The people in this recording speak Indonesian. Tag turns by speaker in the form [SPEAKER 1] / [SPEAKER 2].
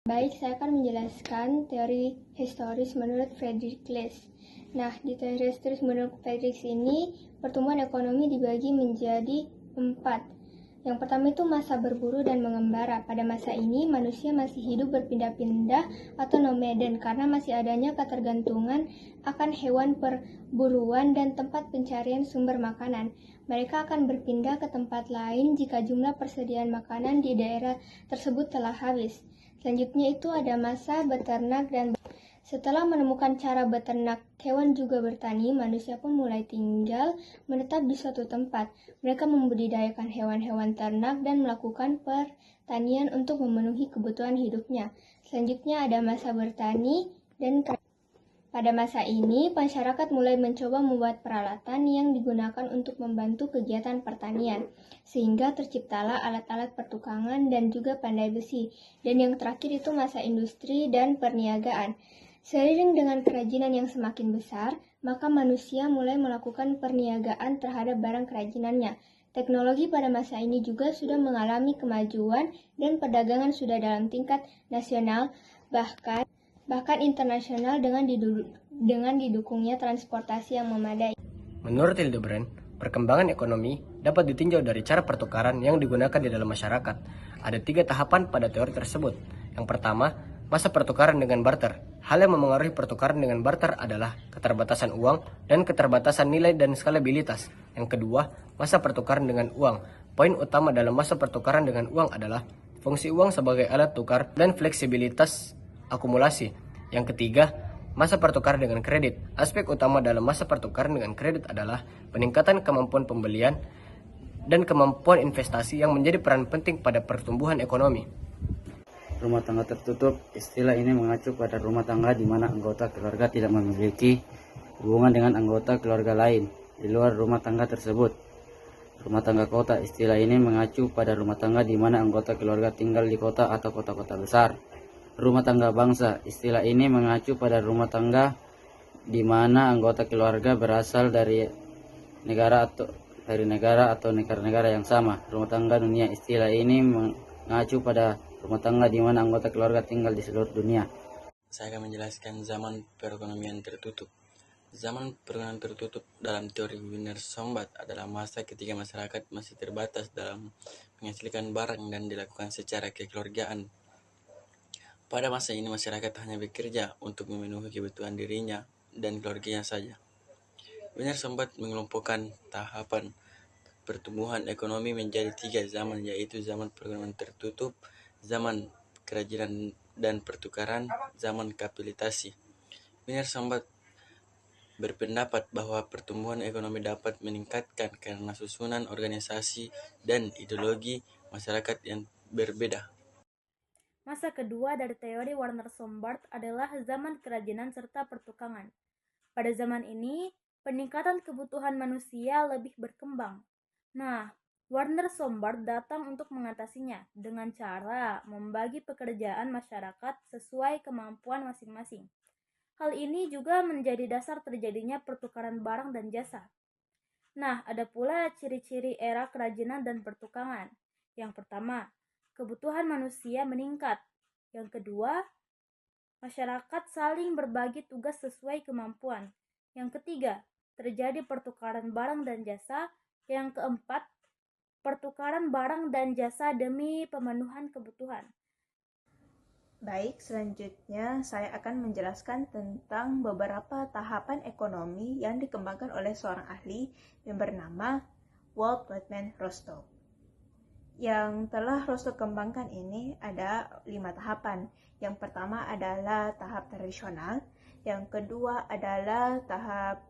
[SPEAKER 1] Baik, saya akan menjelaskan teori historis menurut Friedrich List. Nah, di teori historis menurut Friedrich ini, pertumbuhan ekonomi dibagi menjadi 4. Yang pertama itu masa berburu dan mengembara. Pada masa ini, manusia masih hidup berpindah-pindah atau nomaden karena masih adanya ketergantungan akan hewan perburuan dan tempat pencarian sumber makanan. Mereka akan berpindah ke tempat lain jika jumlah persediaan makanan di daerah tersebut telah habis. Selanjutnya itu ada masa beternak dan setelah menemukan cara beternak hewan juga bertani, manusia pun mulai tinggal menetap di suatu tempat. Mereka membudidayakan hewan-hewan ternak dan melakukan pertanian untuk memenuhi kebutuhan hidupnya. Selanjutnya ada masa bertani dan pada masa ini, masyarakat mulai mencoba membuat peralatan yang digunakan untuk membantu kegiatan pertanian, sehingga terciptalah alat-alat pertukangan dan juga pandai besi. Dan yang terakhir itu masa industri dan perniagaan. Seiring dengan kerajinan yang semakin besar, maka manusia mulai melakukan perniagaan terhadap barang kerajinannya. Teknologi pada masa ini juga sudah mengalami kemajuan dan perdagangan sudah dalam tingkat nasional, bahkan internasional dengan didukungnya transportasi yang memadai.
[SPEAKER 2] Menurut Hildebrand, perkembangan ekonomi dapat ditinjau dari cara pertukaran yang digunakan di dalam masyarakat. Ada 3 tahapan pada teori tersebut. Yang pertama, masa pertukaran dengan barter. Hal yang memengaruhi pertukaran dengan barter adalah keterbatasan uang dan keterbatasan nilai dan skalabilitas. Yang kedua, masa pertukaran dengan uang. Poin utama dalam masa pertukaran dengan uang adalah fungsi uang sebagai alat tukar dan fleksibilitas akumulasi. Yang ketiga, masa pertukaran dengan kredit. Aspek utama dalam masa pertukaran dengan kredit adalah peningkatan kemampuan pembelian dan kemampuan investasi yang menjadi peran penting pada pertumbuhan ekonomi.
[SPEAKER 3] Rumah tangga tertutup, istilah ini mengacu pada rumah tangga di mana anggota keluarga tidak memiliki hubungan dengan anggota keluarga lain di luar rumah tangga tersebut. Rumah tangga kota, istilah ini mengacu pada rumah tangga di mana anggota keluarga tinggal di kota atau kota-kota besar. Rumah tangga bangsa, istilah ini mengacu pada rumah tangga di mana anggota keluarga berasal dari negara atau negara-negara yang sama. Rumah tangga dunia, istilah ini mengacu pada rumah tangga di mana anggota keluarga tinggal di seluruh dunia.
[SPEAKER 4] Saya akan menjelaskan zaman perekonomian tertutup. Zaman perekonomian tertutup dalam teori Wiener-Sombat adalah masa ketika masyarakat masih terbatas dalam menghasilkan barang dan dilakukan secara kekeluargaan. Pada masa ini masyarakat hanya bekerja untuk memenuhi kebutuhan dirinya dan keluarganya saja. Wiener-Sombat mengelompokkan tahapan pertumbuhan ekonomi menjadi 3 zaman, yaitu zaman perekonomian tertutup, zaman kerajinan dan pertukaran, zaman kapitalisasi. Wiener-Sombat berpendapat bahwa pertumbuhan ekonomi dapat meningkatkan karena susunan organisasi dan ideologi masyarakat yang berbeda.
[SPEAKER 5] Masa kedua dari teori Werner-Sombart adalah zaman kerajinan serta pertukangan. Pada zaman ini, peningkatan kebutuhan manusia lebih berkembang. Nah, Werner-Sombart datang untuk mengatasinya dengan cara membagi pekerjaan masyarakat sesuai kemampuan masing-masing. Hal ini juga menjadi dasar terjadinya pertukaran barang dan jasa. Nah, ada pula ciri-ciri era kerajinan dan pertukangan. Yang pertama, kebutuhan manusia meningkat. Yang kedua, masyarakat saling berbagi tugas sesuai kemampuan. Yang ketiga, terjadi pertukaran barang dan jasa. Yang keempat, pertukaran barang dan jasa demi pemenuhan kebutuhan.
[SPEAKER 6] Baik, selanjutnya saya akan menjelaskan tentang beberapa tahapan ekonomi yang dikembangkan oleh seorang ahli yang bernama Walt Whitman Rostow. Yang telah Rostow kembangkan ini ada 5 tahapan. Yang pertama adalah tahap tradisional, yang kedua adalah tahap